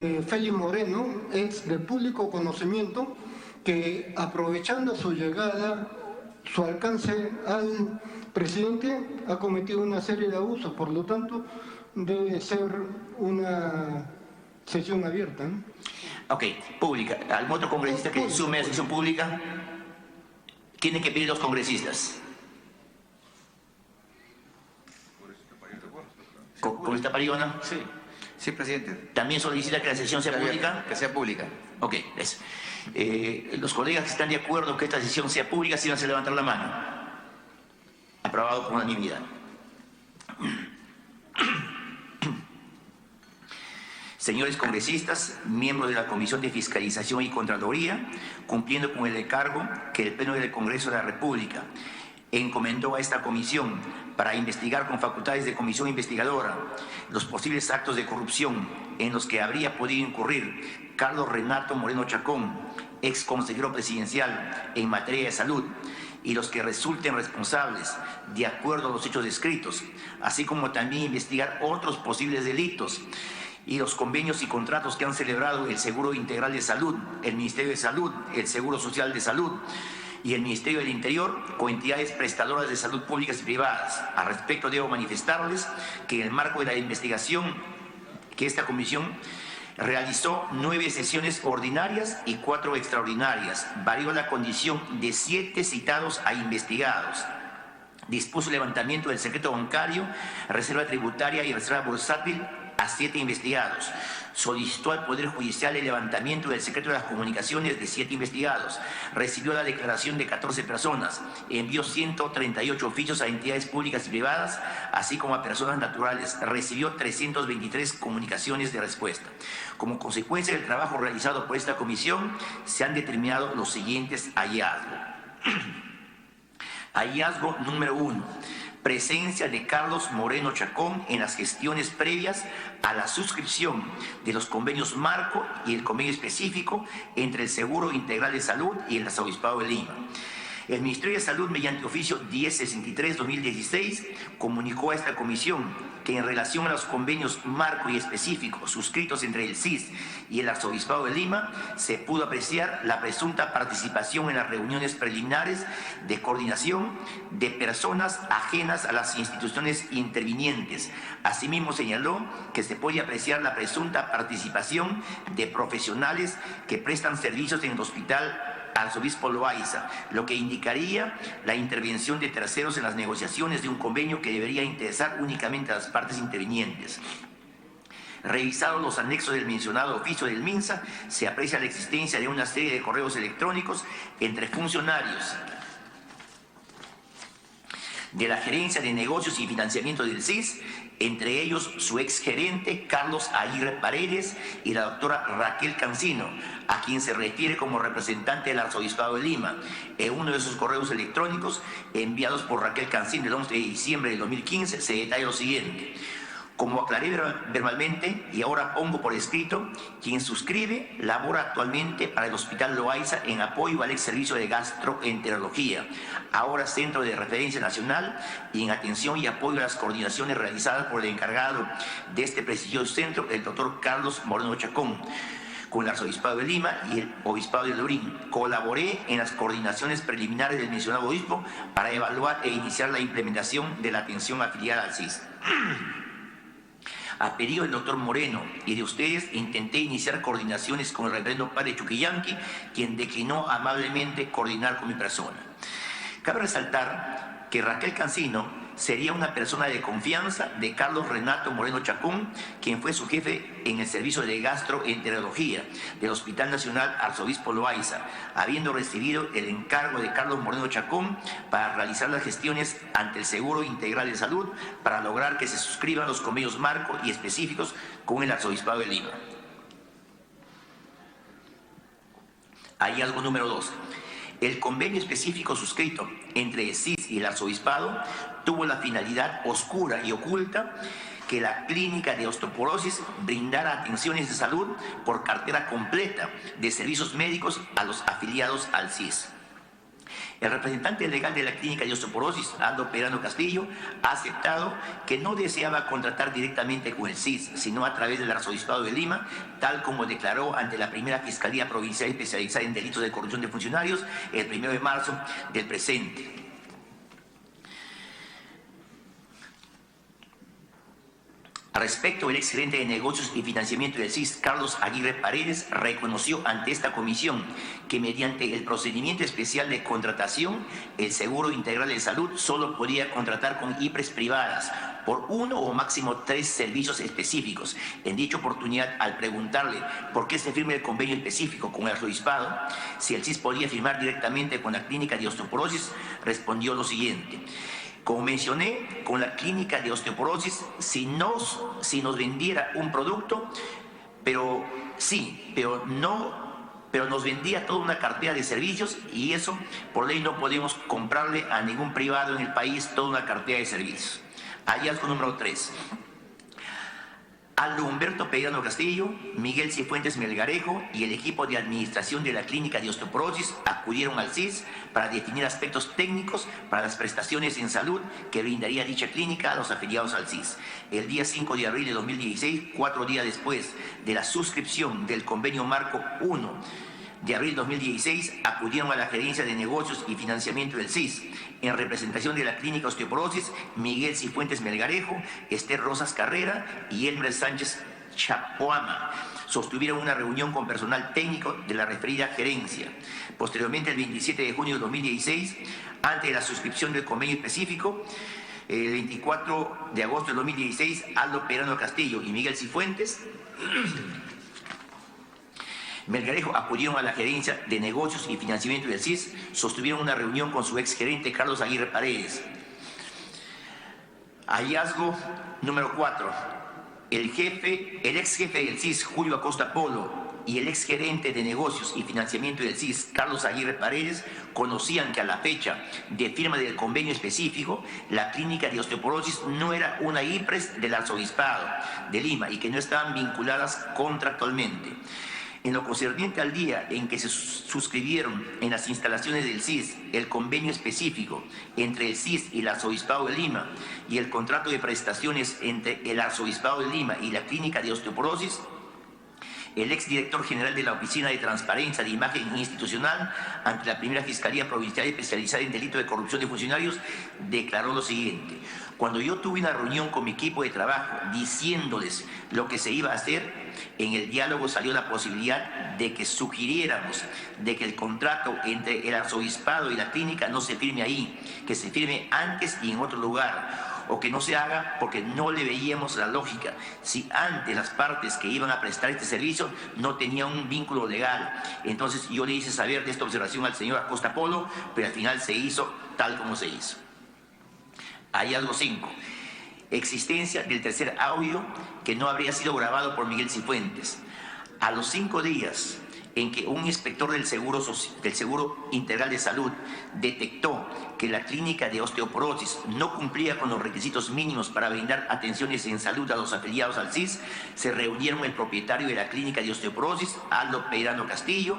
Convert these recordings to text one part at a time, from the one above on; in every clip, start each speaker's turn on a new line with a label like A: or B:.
A: Félix Moreno es de público conocimiento que, aprovechando su llegada, su alcance al presidente, ha cometido una serie de abusos. Por lo tanto, debe ser una sesión abierta, ¿no?
B: Ok, pública. ¿Algún otro congresista que sume a la sesión pública? Tienen que pedir los congresistas. ¿Congresista Pariona?
C: Sí, sí, presidente.
B: ¿También solicita que la sesión sea pública?
C: Que sea pública.
B: Ok, gracias. Los colegas que están de acuerdo que esta sesión sea pública, si van a levantar la mano. Aprobado por unanimidad. Señores congresistas, miembros de la Comisión de Fiscalización y Contraloría, cumpliendo con el encargo que el Pleno del Congreso de la República encomendó a esta comisión para investigar con facultades de comisión investigadora los posibles actos de corrupción en los que habría podido incurrir Carlos Renato Moreno Chacón, ex consejero presidencial en materia de salud, y los que resulten responsables de acuerdo a los hechos descritos, así como también investigar otros posibles delitos y los convenios y contratos que han celebrado el Seguro Integral de Salud, el Ministerio de Salud, el Seguro Social de Salud y el Ministerio del Interior con entidades prestadoras de salud públicas y privadas. Al respecto, debo manifestarles que en el marco de la investigación que esta comisión realizó 9 sesiones ordinarias y 4 extraordinarias, varió la condición de 7 citados a investigados, dispuso el levantamiento del secreto bancario, reserva tributaria y reserva bursátil a 7 investigados. Solicitó al Poder Judicial el levantamiento del secreto de las comunicaciones de 7 investigados. Recibió la declaración de 14 personas. Envió 138 oficios a entidades públicas y privadas, así como a personas naturales. Recibió 323 comunicaciones de respuesta. Como consecuencia del trabajo realizado por esta comisión, se han determinado los siguientes hallazgos. Hallazgo número 1. Presencia de Carlos Moreno Chacón en las gestiones previas a la suscripción de los convenios marco y el convenio específico entre el Seguro Integral de Salud y el Arzobispado de Lima. El Ministerio de Salud, mediante oficio 1063-2016, comunicó a esta comisión que en relación a los convenios marco y específico suscritos entre el CIS y el Arzobispado de Lima, se pudo apreciar la presunta participación en las reuniones preliminares de coordinación de personas ajenas a las instituciones intervinientes. Asimismo, señaló que se puede apreciar la presunta participación de profesionales que prestan servicios en el Hospital Arzobispo Loaiza, lo que indicaría la intervención de terceros en las negociaciones de un convenio que debería interesar únicamente a las partes intervinientes. Revisados los anexos del mencionado oficio del MINSA, se aprecia la existencia de una serie de correos electrónicos entre funcionarios de la Gerencia de Negocios y Financiamiento del CIS, entre ellos su exgerente Carlos Aguirre Paredes y la doctora Raquel Cancino, a quien se refiere como representante del Arzobispado de Lima. En uno de sus correos electrónicos enviados por Raquel Cancino el 11 de diciembre de 2015 se detalla lo siguiente. Como aclaré verbalmente y ahora pongo por escrito, quien suscribe labora actualmente para el Hospital Loaiza en apoyo al ex servicio de gastroenterología, ahora Centro de Referencia Nacional, y en atención y apoyo a las coordinaciones realizadas por el encargado de este prestigioso centro, el doctor Carlos Moreno Chacón, con el Arzobispado de Lima y el Obispado de Lurín. Colaboré en las coordinaciones preliminares del mencionado obispo para evaluar e iniciar la implementación de la atención afiliada al CIS. A pedido del doctor Moreno y de ustedes, intenté iniciar coordinaciones con el reverendo padre Chuquillanqui, quien declinó amablemente coordinar con mi persona. Cabe resaltar que Raquel Cancino sería una persona de confianza de Carlos Renato Moreno Chacón, quien fue su jefe en el servicio de gastroenterología del Hospital Nacional Arzobispo Loaiza, habiendo recibido el encargo de Carlos Moreno Chacón para realizar las gestiones ante el Seguro Integral de Salud para lograr que se suscriban los convenios marco y específicos con el Arzobispado de Lima. Hallazgo número 2. El convenio específico suscrito entre el CIS y el Arzobispado tuvo la finalidad oscura y oculta que la clínica de osteoporosis brindara atenciones de salud por cartera completa de servicios médicos a los afiliados al CIS. El representante legal de la clínica de osteoporosis, Aldo Peirano Castillo, ha aceptado que no deseaba contratar directamente con el CIS, sino a través del Arzobispado de Lima, tal como declaró ante la primera Fiscalía Provincial especializada en delitos de corrupción de funcionarios el 1 de marzo del presente. Al respecto, el exgerente de negocios y financiamiento del CIS, Carlos Aguirre Paredes, reconoció ante esta comisión que mediante el procedimiento especial de contratación, el Seguro Integral de Salud solo podía contratar con IPRES privadas por 1 o máximo 3 servicios específicos. En dicha oportunidad, al preguntarle por qué se firma el convenio específico con el arzobispado, si el CIS podía firmar directamente con la clínica de osteoporosis, respondió lo siguiente: como mencioné, con la clínica de osteoporosis, si nos vendiera un producto, pero nos vendía toda una cartera de servicios, y eso por ley no podemos comprarle a ningún privado en el país toda una cartera de servicios. Hallazgo número 3. Aldo Humberto Peirano Castillo, Miguel Cifuentes Melgarejo y el equipo de administración de la clínica de osteoporosis acudieron al CIS para definir aspectos técnicos para las prestaciones en salud que brindaría dicha clínica a los afiliados al CIS. El día 5 de abril de 2016, 4 días después de la suscripción del convenio marco 1 de abril de 2016, acudieron a la Gerencia de Negocios y Financiamiento del CIS, en representación de la Clínica Osteoporosis, Miguel Cifuentes Melgarejo, Esther Rosas Carrera y Elmer Sánchez Chapoama. Sostuvieron una reunión con personal técnico de la referida gerencia. Posteriormente, el 27 de junio de 2016, antes de la suscripción del convenio específico, el 24 de agosto de 2016, Aldo Peirano Castillo y Miguel Cifuentes Melgarejo acudieron a la Gerencia de Negocios y Financiamiento del CIS, sostuvieron una reunión con su exgerente Carlos Aguirre Paredes. Hallazgo número 4. El ex jefe del CIS, Julio Acosta Polo, y el exgerente de Negocios y Financiamiento del CIS, Carlos Aguirre Paredes, conocían que a la fecha de firma del convenio específico, la clínica de osteoporosis no era una IPRES del Arzobispado de Lima y que no estaban vinculadas contractualmente. En lo concerniente al día en que se suscribieron en las instalaciones del CIS el convenio específico entre el CIS y el Arzobispado de Lima y el contrato de prestaciones entre el Arzobispado de Lima y la clínica de osteoporosis, el exdirector general de la Oficina de Transparencia de Imagen Institucional ante la primera Fiscalía Provincial especializada en delito de corrupción de funcionarios declaró lo siguiente: cuando yo tuve una reunión con mi equipo de trabajo diciéndoles lo que se iba a hacer, en el diálogo salió la posibilidad de que sugiriéramos de que el contrato entre el arzobispado y la clínica no se firme ahí, que se firme antes y en otro lugar, o que no se haga porque no le veíamos la lógica si antes las partes que iban a prestar este servicio no tenían un vínculo legal. Entonces yo le hice saber de esta observación al señor Acosta Polo, pero al final se hizo tal como se hizo. Hallazgo 5. Existencia del tercer audio que no habría sido grabado por Miguel Cifuentes. A los 5 días en que un inspector del Seguro Integral de Salud detectó que la clínica de osteoporosis no cumplía con los requisitos mínimos para brindar atenciones en salud a los afiliados al CIS, se reunieron el propietario de la clínica de osteoporosis, Aldo Peirano Castillo,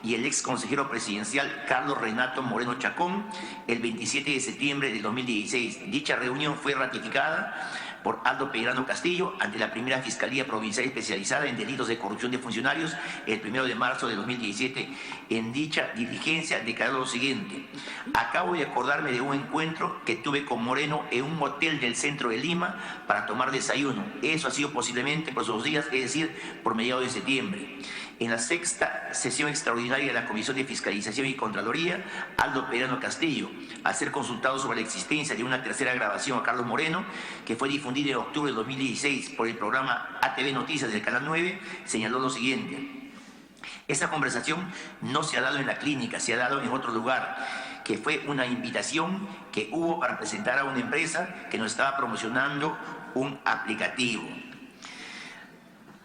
B: y el ex consejero presidencial Carlos Renato Moreno Chacón el 27 de septiembre de 2016. Dicha reunión fue ratificada por Aldo Peirano Castillo ante la primera Fiscalía Provincial especializada en delitos de corrupción de funcionarios el 1 de marzo de 2017. En dicha diligencia declaró lo siguiente: acabo de acordarme de un encuentro que tuve con Moreno en un hotel del centro de Lima para tomar desayuno. Eso ha sido posiblemente por esos días, es decir, por mediados de septiembre. En la 6ª sesión extraordinaria de la Comisión de Fiscalización y Contraloría, Aldo Peirano Castillo, al ser consultado sobre la existencia de una tercera grabación a Carlos Moreno, que fue difundida en octubre de 2016 por el programa ATV Noticias del Canal 9, señaló lo siguiente: esa conversación no se ha dado en la clínica, se ha dado en otro lugar, que fue una invitación que hubo para presentar a una empresa que nos estaba promocionando un aplicativo.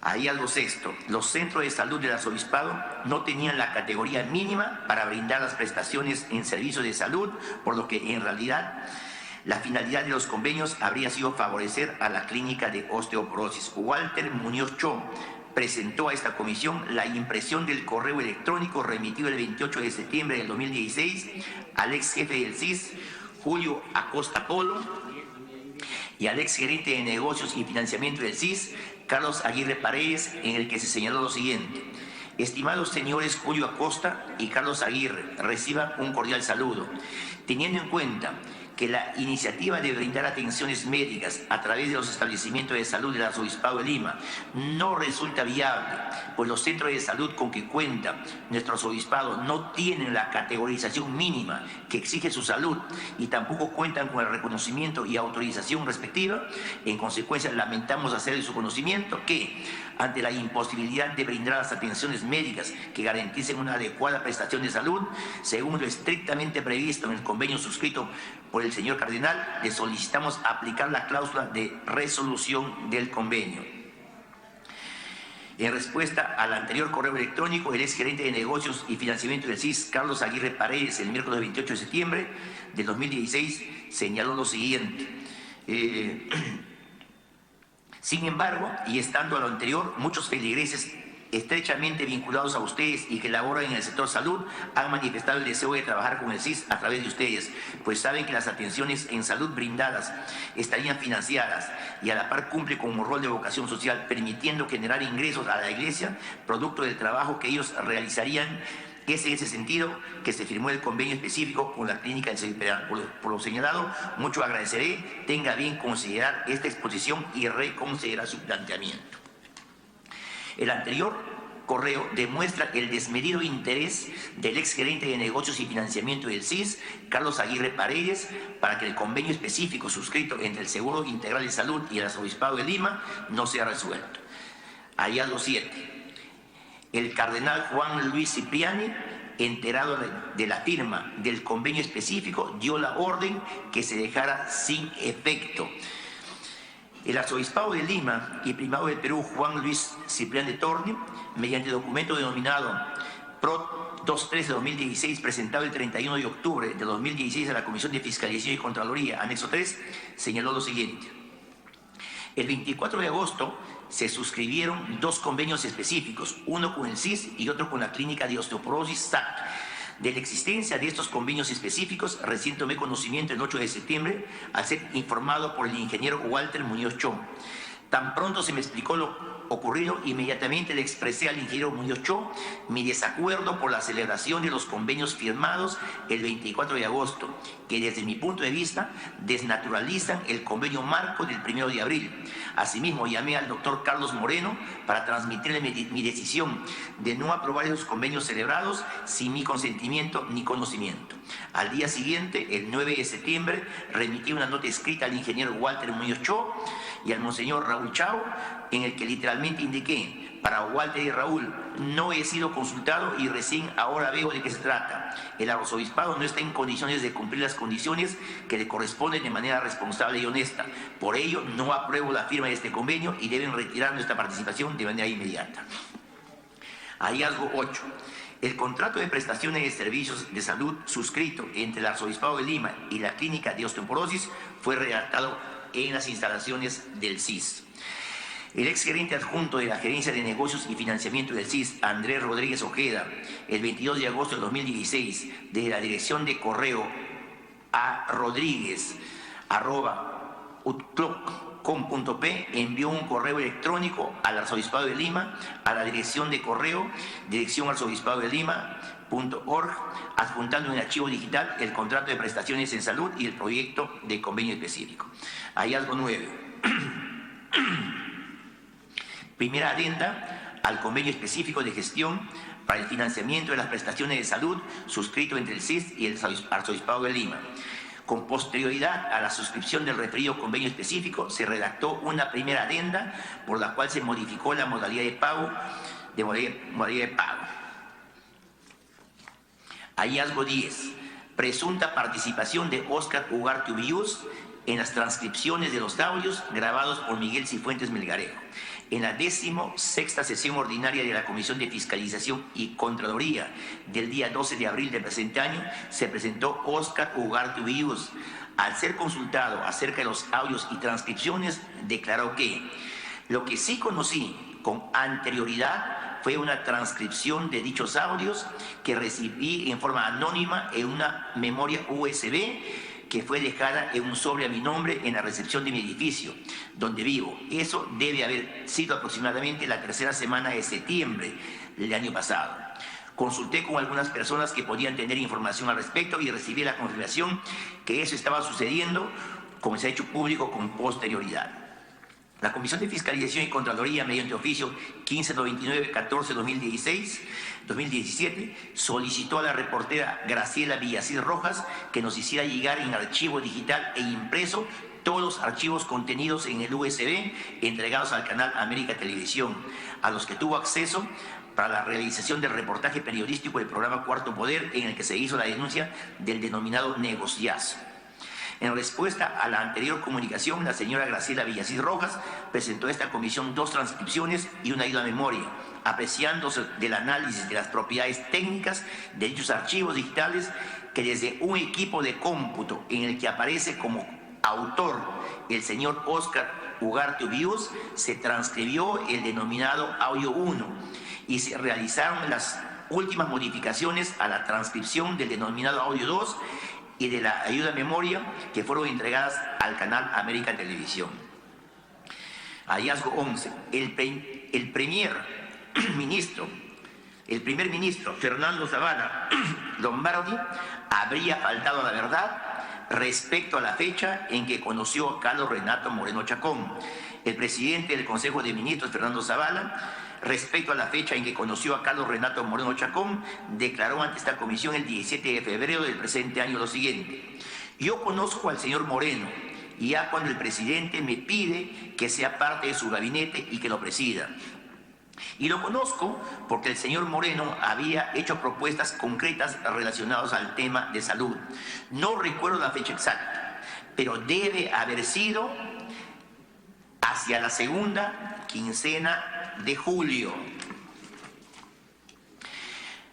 B: Ahí algo sexto: los centros de salud del arzobispado no tenían la categoría mínima para brindar las prestaciones en servicios de salud, por lo que en realidad la finalidad de los convenios habría sido favorecer a la clínica de osteoporosis. Walter Muñoz Cho, presentó a esta comisión la impresión del correo electrónico remitido el 28 de septiembre del 2016 al ex jefe del CIS, Julio Acosta Polo, y al ex gerente de negocios y financiamiento del CIS, Carlos Aguirre Paredes, en el que se señaló lo siguiente: estimados señores Julio Acosta y Carlos Aguirre, reciban un cordial saludo. Teniendo en cuenta que la iniciativa de brindar atenciones médicas a través de los establecimientos de salud del Arzobispado de Lima no resulta viable, pues los centros de salud con que cuenta nuestro arzobispado no tienen la categorización mínima que exige su salud y tampoco cuentan con el reconocimiento y autorización respectiva. En consecuencia, lamentamos hacer de su conocimiento que, ante la imposibilidad de brindar las atenciones médicas que garanticen una adecuada prestación de salud, según lo estrictamente previsto en el convenio suscrito por el señor Cardenal, le solicitamos aplicar la cláusula de resolución del convenio. En respuesta al anterior correo electrónico, el ex gerente de negocios y financiamiento del CIS, Carlos Aguirre Paredes, el miércoles 28 de septiembre del 2016, señaló lo siguiente. Sin embargo, y estando a lo anterior, muchos feligreses estrechamente vinculados a ustedes y que laboran en el sector salud han manifestado el deseo de trabajar con el CIS a través de ustedes, pues saben que las atenciones en salud brindadas estarían financiadas y a la par cumple con un rol de vocación social, permitiendo generar ingresos a la Iglesia, producto del trabajo que ellos realizarían. Es en ese sentido que se firmó el convenio específico con la clínica del Ceviperal. Por lo señalado, mucho agradeceré, tenga bien considerar esta exposición y reconsiderar su planteamiento. El anterior correo demuestra el desmedido interés del ex gerente de negocios y financiamiento del CIS, Carlos Aguirre Paredes, para que el convenio específico suscrito entre el Seguro Integral de Salud y el Arzobispado de Lima no sea resuelto. Hallazgo 7. El cardenal Juan Luis Cipriani, enterado de la firma del convenio específico, dio la orden que se dejara sin efecto. El Arzobispado de Lima y Primado del Perú, Juan Luis Cipriani de Torni, mediante documento denominado PRO 23 de 2016, presentado el 31 de octubre de 2016 a la Comisión de Fiscalización y Contraloría, anexo 3, señaló lo siguiente. El 24 de agosto se suscribieron dos convenios específicos, uno con el CIS y otro con la Clínica de Osteoporosis SAC. De la existencia de estos convenios específicos, recién tomé conocimiento el 8 de septiembre al ser informado por el ingeniero Walter Muñoz Cho. Tan pronto se me explicó lo ocurrido, inmediatamente le expresé al ingeniero Muñoz Cho mi desacuerdo por la celebración de los convenios firmados el 24 de agosto, que desde mi punto de vista desnaturalizan el convenio marco del 1 de abril. Asimismo, llamé al doctor Carlos Moreno para transmitirle mi decisión de no aprobar esos convenios celebrados sin mi consentimiento ni conocimiento. Al día siguiente, el 9 de septiembre, remití una nota escrita al ingeniero Walter Muñoz Cho y al monseñor Raúl Chao, en el que literalmente indiqué: para Walter y Raúl, no he sido consultado y recién ahora veo de qué se trata. El arzobispado no está en condiciones de cumplir las condiciones que le corresponden de manera responsable y honesta. Por ello, no apruebo la firma de este convenio y deben retirar nuestra participación de manera inmediata. Hallazgo 8. El contrato de prestaciones de servicios de salud suscrito entre el Arzobispado de Lima y la Clínica de Osteoporosis fue redactado en las instalaciones del CIS. El ex gerente adjunto de la Gerencia de Negocios y Financiamiento del CIS, Andrés Rodríguez Ojeda, el 22 de agosto de 2016, desde la dirección de correo a rodríguez@utcloc.com.p, envió un correo electrónico al Arzobispado de Lima a la dirección de correo dirección@arzobispado-de-lima.org, adjuntando en archivo digital el contrato de prestaciones en salud y el proyecto de convenio específico. Hallazgo 9. Primera adenda al convenio específico de gestión para el financiamiento de las prestaciones de salud suscrito entre el CIS y el Arzobispado de Lima. Con posterioridad a la suscripción del referido convenio específico, se redactó una primera adenda por la cual se modificó la modalidad de pago. Hallazgo 10. Presunta participación de Óscar Ugarte Ubiús en las transcripciones de los audios grabados por Miguel Cifuentes Melgarejo. En la 16ª sesión ordinaria de la Comisión de Fiscalización y Contraloría del día 12 de abril del presente año, se presentó Óscar Ugarte Ubiús. Al ser consultado acerca de los audios y transcripciones, declaró que lo que sí conocí con anterioridad fue una transcripción de dichos audios que recibí en forma anónima en una memoria USB que fue dejada en un sobre a mi nombre en la recepción de mi edificio, donde vivo. Eso debe haber sido aproximadamente la tercera semana de septiembre del año pasado. Consulté con algunas personas que podían tener información al respecto y recibí la confirmación que eso estaba sucediendo, como se ha hecho público con posterioridad. La Comisión de Fiscalización y Contraloría, mediante oficio 1599-14-2017, solicitó a la reportera Graciela Villacís Rojas que nos hiciera llegar en archivo digital e impreso todos los archivos contenidos en el USB entregados al canal América Televisión, a los que tuvo acceso para la realización del reportaje periodístico del programa Cuarto Poder, en el que se hizo la denuncia del denominado negociazo. En respuesta a la anterior comunicación, la señora Graciela Villacís Rojas presentó a esta comisión 2 transcripciones y una ayuda a memoria, apreciándose del análisis de las propiedades técnicas de dichos archivos digitales, que desde un equipo de cómputo en el que aparece como autor el señor Óscar Ugarte Ubiús, se transcribió el denominado audio 1 y se realizaron las últimas modificaciones a la transcripción del denominado audio 2 y de la ayuda a memoria, que fueron entregadas al canal América Televisión. Hallazgo 11. El primer ministro Fernando Zavala Lombardi habría faltado a la verdad respecto a la fecha en que conoció a Carlos Renato Moreno Chacón. El presidente del Consejo de Ministros, Fernando Zavala, respecto a la fecha en que conoció a Carlos Renato Moreno Chacón, declaró ante esta comisión el 17 de febrero del presente año lo siguiente: yo conozco al señor Moreno, y ya cuando el presidente me pide que sea parte de su gabinete y que lo presida. Y lo conozco porque el señor Moreno había hecho propuestas concretas relacionadas al tema de salud. No recuerdo la fecha exacta, pero debe haber sido hacia la segunda quincena de julio.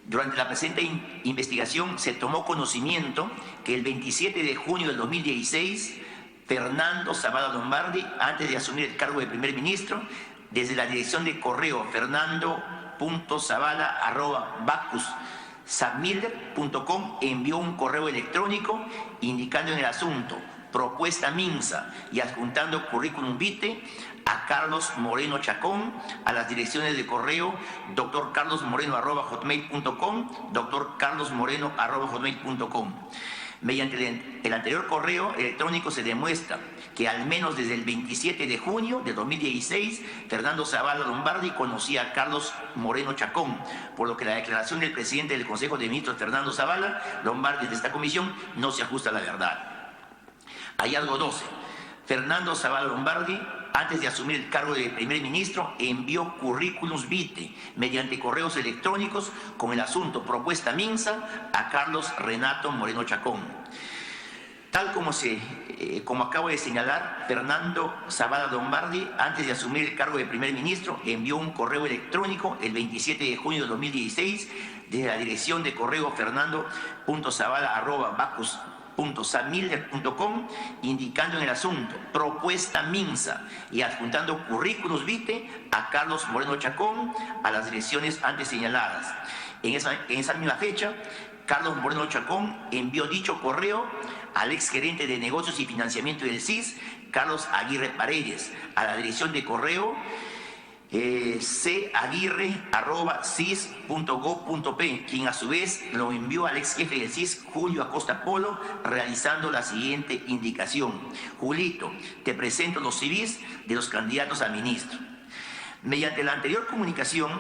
B: Durante la presente investigación se tomó conocimiento que el 27 de junio del 2016, Fernando Zavala Lombardi, antes de asumir el cargo de primer ministro, desde la dirección de correo fernando.zavala@bacussamilder.com envió un correo electrónico indicando en el asunto propuesta Minsa y adjuntando currículum vitae a Carlos Moreno Chacón a las direcciones de correo drcarlosmoreno@hotmail.com, drcarlosmoreno@hotmail.com. Mediante el anterior correo electrónico se demuestra que al menos desde el 27 de junio de 2016, Fernando Zavala Lombardi conocía a Carlos Moreno Chacón, por lo que la declaración del presidente del Consejo de Ministros, Fernando Zavala Lombardi, de esta comisión no se ajusta a la verdad. Hallazgo 12. Fernando Zavala Lombardi, antes de asumir el cargo de primer ministro, envió currículums vitae mediante correos electrónicos con el asunto propuesta Minsa a Carlos Renato Moreno Chacón. Tal como acabo de señalar, Fernando Zavala Lombardi, antes de asumir el cargo de primer ministro, envió un correo electrónico el 27 de junio de 2016 desde la dirección de correo fernando.zavala@bacus.samilder.com, indicando en el asunto propuesta Minsa y adjuntando currículums vitae a Carlos Moreno Chacón a las direcciones antes señaladas. En esa misma fecha, Carlos Moreno Chacón envió dicho correo al exgerente de negocios y financiamiento del CIS, Carlos Aguirre Paredes, a la dirección de correo caguirre@cis.gov.p, quien a su vez lo envió al ex jefe del CIS, Julio Acosta Polo, realizando la siguiente indicación: Julito, te presento los CVs de los candidatos a ministro. Mediante la anterior comunicación,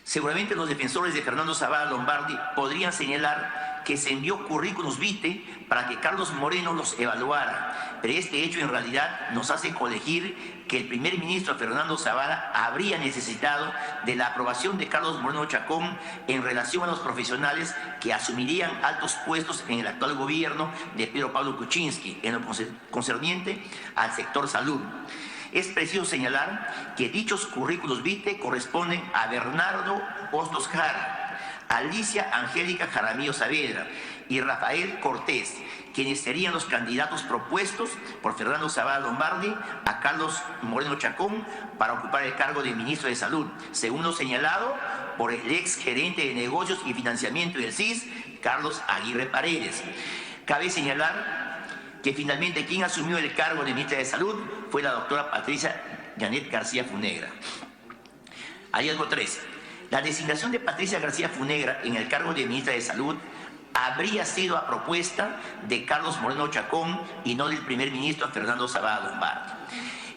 B: seguramente los defensores de Fernando Zavala Lombardi podrían señalar que se envió currículums vitae para que Carlos Moreno los evaluara, pero este hecho en realidad nos hace colegir que el primer ministro Fernando Zavala habría necesitado de la aprobación de Carlos Moreno Chacón en relación a los profesionales que asumirían altos puestos en el actual gobierno de Pedro Pablo Kuczynski en lo concerniente al sector salud. Es preciso señalar que dichos currículos vitae corresponden a Bernardo Hostos Jara, Alicia Angélica Jaramillo Saavedra y Rafael Cortés, quienes serían los candidatos propuestos por Fernando Zavala Lombardi a Carlos Moreno Chacón para ocupar el cargo de ministro de Salud, según lo señalado por el ex gerente de negocios y financiamiento del CIS, Carlos Aguirre Paredes. Cabe señalar que finalmente quien asumió el cargo de ministra de Salud fue la doctora Patricia Yanet García Funegra. Hallazgo 3. La designación de Patricia García Funegra en el cargo de ministra de Salud habría sido a propuesta de Carlos Moreno Chacón y no del primer ministro Fernando Zavala Lombardi.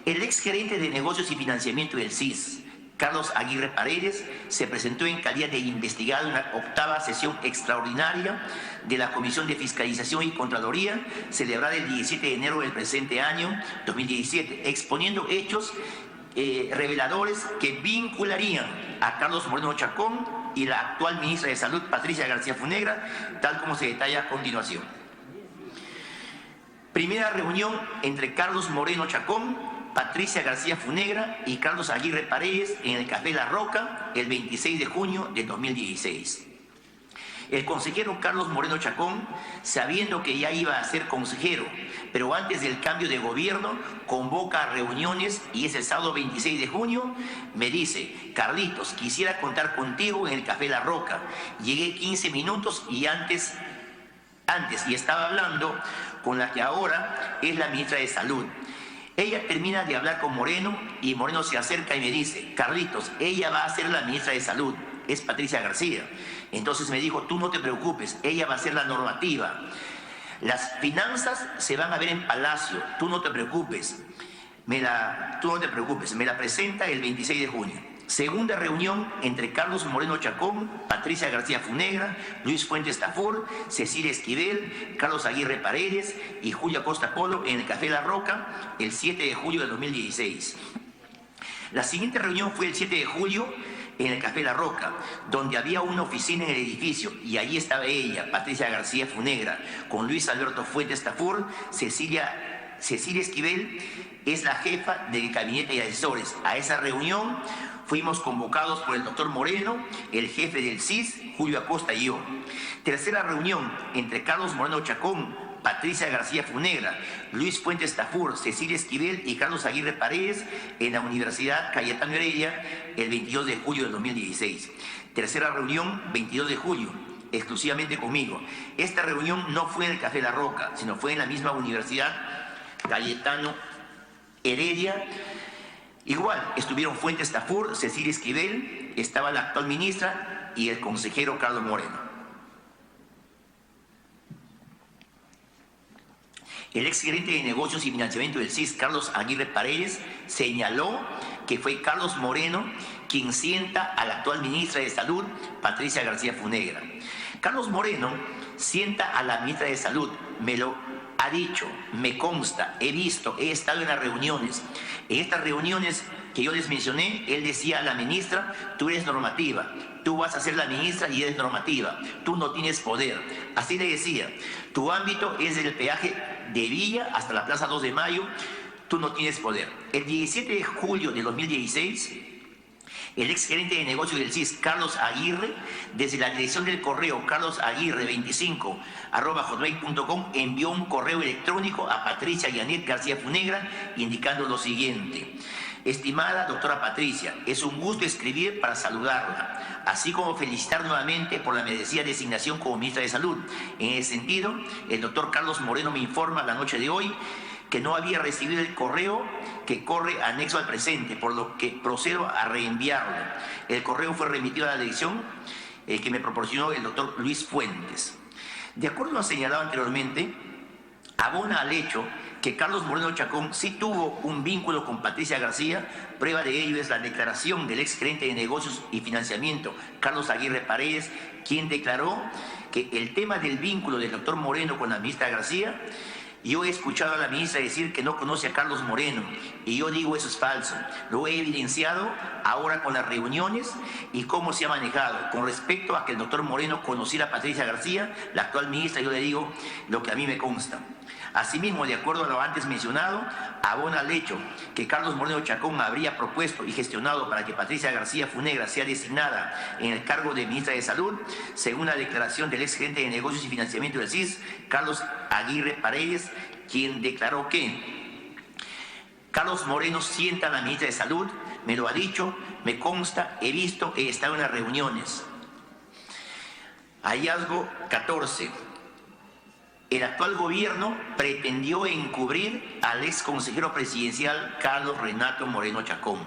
B: El ex gerente de negocios y financiamiento del CIS, Carlos Aguirre Paredes, se presentó en calidad de investigado en la 8ª sesión extraordinaria de la Comisión de Fiscalización y Contraloría, celebrada el 17 de enero del presente año 2017, exponiendo hechos reveladores que vincularían a Carlos Moreno Chacón y la actual ministra de Salud, Patricia García Funegra, tal como se detalla a continuación. Primera reunión entre Carlos Moreno Chacón, Patricia García Funegra y Carlos Aguirre Paredes en el Café La Roca el 26 de junio de 2016. El consejero Carlos Moreno Chacón, sabiendo que ya iba a ser consejero, pero antes del cambio de gobierno, convoca a reuniones y es el sábado 26 de junio, me dice: Carlitos, quisiera contar contigo en el Café La Roca. Llegué 15 minutos y antes y estaba hablando con la que ahora es la ministra de Salud. Ella termina de hablar con Moreno y Moreno se acerca y me dice: Carlitos, ella va a ser la ministra de Salud, es Patricia García. Entonces me dijo: tú no te preocupes, ella va a ser la normativa. Las finanzas se van a ver en Palacio, tú no te preocupes. Me la presenta el 26 de junio. Segunda reunión entre Carlos Moreno Chacón, Patricia García Funegra, Luis Fuentes Tafur, Cecilia Esquivel, Carlos Aguirre Paredes y Julia Costa Polo en el Café La Roca el 7 de julio de 2016. La siguiente reunión fue el 7 de julio en el Café La Roca, donde había una oficina en el edificio y allí estaba ella, Patricia García Funegra, con Luis Alberto Fuentes Tafur. Cecilia Esquivel es la jefa del gabinete de asesores. A esa reunión fuimos convocados por el doctor Moreno, el jefe del CIS, Julio Acosta y yo. Tercera reunión entre Carlos Moreno Chacón, Patricia García Funegra, Luis Fuentes Tafur, Cecilia Esquivel y Carlos Aguirre Paredes en la Universidad Cayetano Heredia el 22 de julio del 2016. Tercera reunión, 22 de julio, exclusivamente conmigo. Esta reunión no fue en el Café La Roca, sino fue en la misma Universidad Cayetano Heredia. Igual, estuvieron Fuentes Tafur, Cecilia Esquivel, estaba la actual ministra y el consejero Carlos Moreno. El ex gerente de negocios y financiamiento del CIS, Carlos Aguirre Paredes, señaló que fue Carlos Moreno quien sienta a la actual ministra de Salud, Patricia García Funegra. Carlos Moreno sienta a la ministra de Salud, me lo ha dicho, me consta, he visto, he estado en las reuniones. En estas reuniones que yo les mencioné, él decía a la ministra: tú eres normativa, tú vas a ser la ministra y eres normativa, tú no tienes poder. Así le decía: tu ámbito es del peaje de Villa hasta la Plaza 2 de Mayo, tú no tienes poder. El 17 de julio de 2016, el ex gerente de negocios del CIS, Carlos Aguirre, desde la dirección del correo carlosaguirre25@hotmail.com, envió un correo electrónico a Patricia Yanet García Funegra indicando lo siguiente: estimada doctora Patricia, es un gusto escribir para saludarla, así como felicitar nuevamente por la merecida designación como ministra de Salud. En ese sentido, el doctor Carlos Moreno me informa la noche de hoy que no había recibido el correo que corre anexo al presente, por lo que procedo a reenviarlo. El correo fue remitido a la dirección que me proporcionó el doctor Luis Fuentes. De acuerdo a lo señalado anteriormente, abona al hecho que Carlos Moreno Chacón sí tuvo un vínculo con Patricia García. Prueba de ello es la declaración del ex gerente de negocios y financiamiento, Carlos Aguirre Paredes, quien declaró que el tema del vínculo del doctor Moreno con la ministra García, yo he escuchado a la ministra decir que no conoce a Carlos Moreno y yo digo eso es falso. Lo he evidenciado ahora con las reuniones y cómo se ha manejado. Con respecto a que el doctor Moreno conociera a Patricia García, la actual ministra, yo le digo lo que a mí me consta. Asimismo, de acuerdo a lo antes mencionado, abona al hecho que Carlos Moreno Chacón habría propuesto y gestionado para que Patricia García Funegra sea designada en el cargo de ministra de Salud, según la declaración del ex gerente de negocios y financiamiento del CIS, Carlos Aguirre Paredes, quien declaró que Carlos Moreno sienta a la ministra de Salud, me lo ha dicho, me consta, he visto, he estado en las reuniones. Hallazgo 14. El actual gobierno pretendió encubrir al ex consejero presidencial Carlos Renato Moreno Chacón.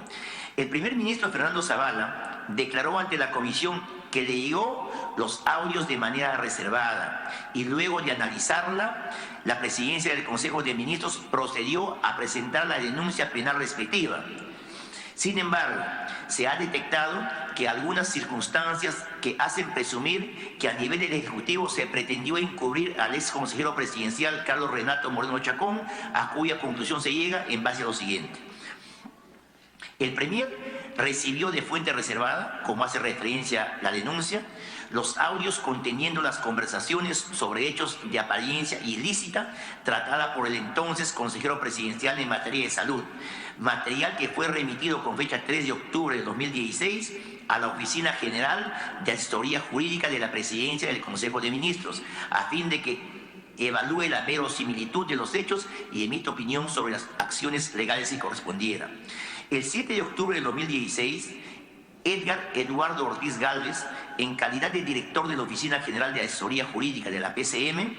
B: El primer ministro Fernando Zavala declaró ante la comisión que le llegó los audios de manera reservada y luego de analizarla, la presidencia del Consejo de Ministros procedió a presentar la denuncia penal respectiva. Sin embargo, se ha detectado que algunas circunstancias que hacen presumir que a nivel del Ejecutivo se pretendió encubrir al ex consejero presidencial Carlos Renato Moreno Chacón, a cuya conclusión se llega en base a lo siguiente. El Premier recibió de fuente reservada, como hace referencia la denuncia, los audios conteniendo las conversaciones sobre hechos de apariencia ilícita tratada por el entonces consejero presidencial en materia de salud, material que fue remitido con fecha 3 de octubre de 2016 a la Oficina General de Asesoría Jurídica de la Presidencia del Consejo de Ministros, a fin de que evalúe la verosimilitud de los hechos y emita opinión sobre las acciones legales si correspondiera. El 7 de octubre de 2016, Edgar Eduardo Ortiz Gálvez, en calidad de director de la Oficina General de Asesoría Jurídica de la PCM,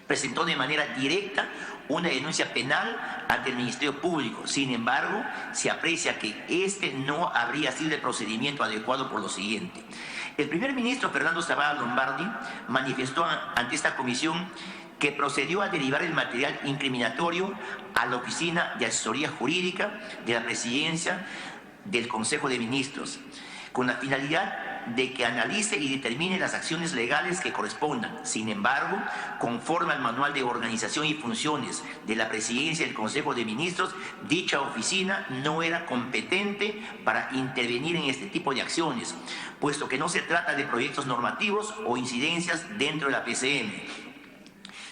B: presentó de manera directa una denuncia penal ante el Ministerio Público. Sin embargo, se aprecia que este no habría sido el procedimiento adecuado por lo siguiente. El primer ministro Fernando Zavala Lombardi manifestó ante esta comisión que procedió a derivar el material incriminatorio a la Oficina de Asesoría Jurídica de la Presidencia del Consejo de Ministros, con la finalidad de que analice y determine las acciones legales que correspondan. Sin embargo, conforme al Manual de Organización y Funciones de la Presidencia del Consejo de Ministros, dicha oficina no era competente para intervenir en este tipo de acciones, puesto que no se trata de proyectos normativos o incidencias dentro de la PCM,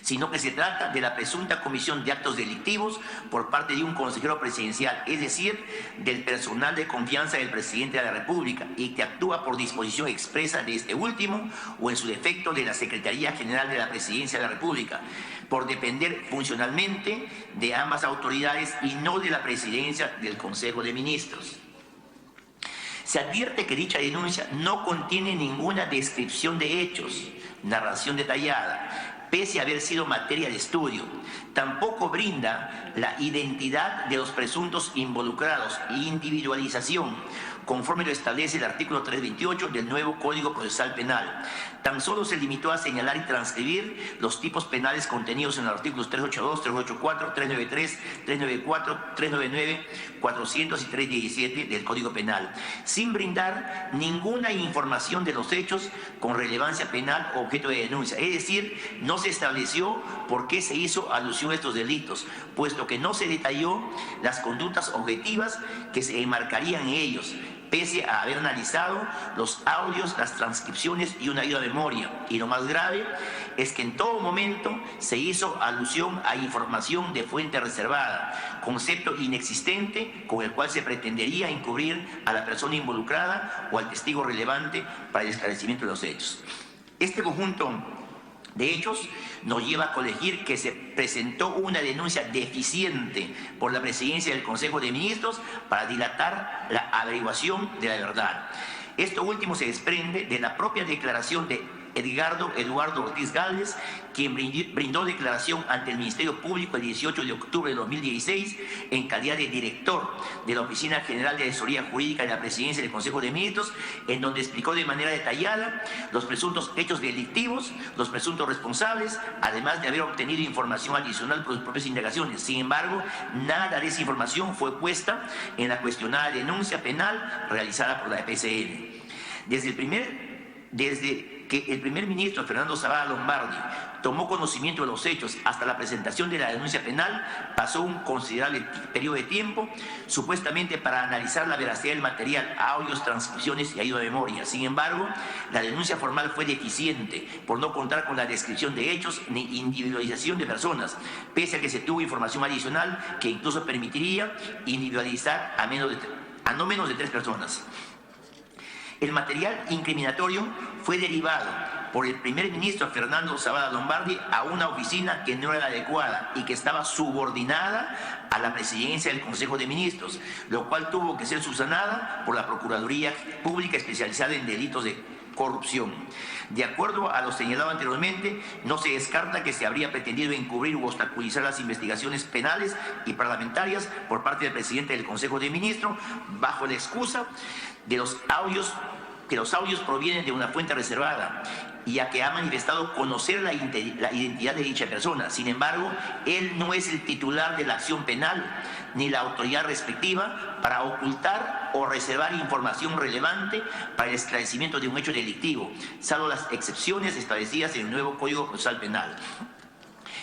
B: sino que se trata de la presunta comisión de actos delictivos por parte de un consejero presidencial, es decir, del personal de confianza del presidente de la República y que actúa por disposición expresa de este último o en su defecto de la Secretaría General de la Presidencia de la República, por depender funcionalmente de ambas autoridades y no de la presidencia del Consejo de Ministros. Se advierte que dicha denuncia no contiene ninguna descripción de hechos, narración detallada, pese a haber sido materia de estudio. Tampoco brinda la identidad de los presuntos involucrados e individualización, conforme lo establece el artículo 328 del nuevo Código Procesal Penal. Tan solo se limitó a señalar y transcribir los tipos penales contenidos en los artículos 382, 384, 393, 394, 399, 400 y 317 del Código Penal, sin brindar ninguna información de los hechos con relevancia penal o objeto de denuncia. Es decir, no se estableció por qué se hizo alusión a estos delitos, puesto que no se detalló las conductas objetivas que se enmarcarían en ellos, pese a haber analizado los audios, las transcripciones y una ayuda de memoria. Y lo más grave es que en todo momento se hizo alusión a información de fuente reservada, concepto inexistente con el cual se pretendería encubrir a la persona involucrada o al testigo relevante para el esclarecimiento de los hechos. Este conjunto de hechos nos lleva a colegir que se presentó una denuncia deficiente por la presidencia del Consejo de Ministros para dilatar la averiguación de la verdad. Esto último se desprende de la propia declaración de Edgardo Eduardo Ortiz Gálvez, quien brindó declaración ante el Ministerio Público el 18 de octubre de 2016 en calidad de director de la Oficina General de Asesoría Jurídica de la Presidencia del Consejo de Ministros, en donde explicó de manera detallada los presuntos hechos delictivos, los presuntos responsables, además de haber obtenido información adicional por sus propias indagaciones. Sin embargo, nada de esa información fue puesta en la cuestionada denuncia penal realizada por la PCM. Desde Desde que el primer ministro Fernando Zavala Lombardi tomó conocimiento de los hechos hasta la presentación de la denuncia penal, pasó un considerable periodo de tiempo, supuestamente para analizar la veracidad del material, audios, transcripciones y ayuda de memoria. Sin embargo, la denuncia formal fue deficiente por no contar con la descripción de hechos ni individualización de personas, pese a que se tuvo información adicional que incluso permitiría individualizar a no menos de 3 personas. El material incriminatorio fue derivado por el primer ministro Fernando Zavala Lombardi a una oficina que no era la adecuada y que estaba subordinada a la presidencia del Consejo de Ministros, lo cual tuvo que ser subsanada por la Procuraduría Pública especializada en delitos de corrupción. De acuerdo a lo señalado anteriormente, no se descarta que se habría pretendido encubrir u obstaculizar las investigaciones penales y parlamentarias por parte del presidente del Consejo de Ministros bajo la excusa de que los audios provienen de una fuente reservada, ya que ha manifestado conocer la identidad de dicha persona. Sin embargo, él no es el titular de la acción penal ni la autoridad respectiva para ocultar o reservar información relevante para el esclarecimiento de un hecho delictivo, salvo las excepciones establecidas en el nuevo Código Procesal Penal.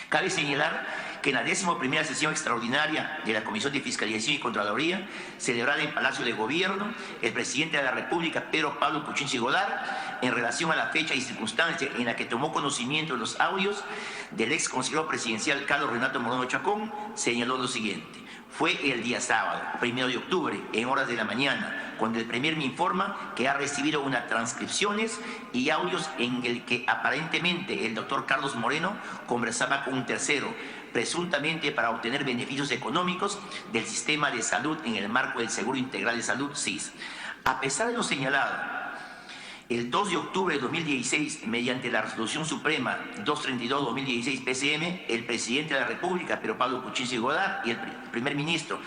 B: Cabe señalar que en la 11ª sesión extraordinaria de la Comisión de Fiscalización y Contraloría, celebrada en Palacio de Gobierno, el presidente de la República, Pedro Pablo Kuczynski Godard, en relación a la fecha y circunstancia en la que tomó conocimiento de los audios del ex consejero presidencial Carlos Renato Moreno Chacón, señaló lo siguiente: fue el día sábado, 1 de octubre, en horas de la mañana, cuando el Premier me informa que ha recibido unas transcripciones y audios en el que aparentemente el doctor Carlos Moreno conversaba con un tercero, presuntamente para obtener beneficios económicos del sistema de salud en el marco del Seguro Integral de Salud, SIS. A pesar de lo señalado, el 2 de octubre de 2016, mediante la Resolución Suprema 232-2016 PCM, el presidente de la República, Pedro Pablo Kuczynski Godard, y el primer ministro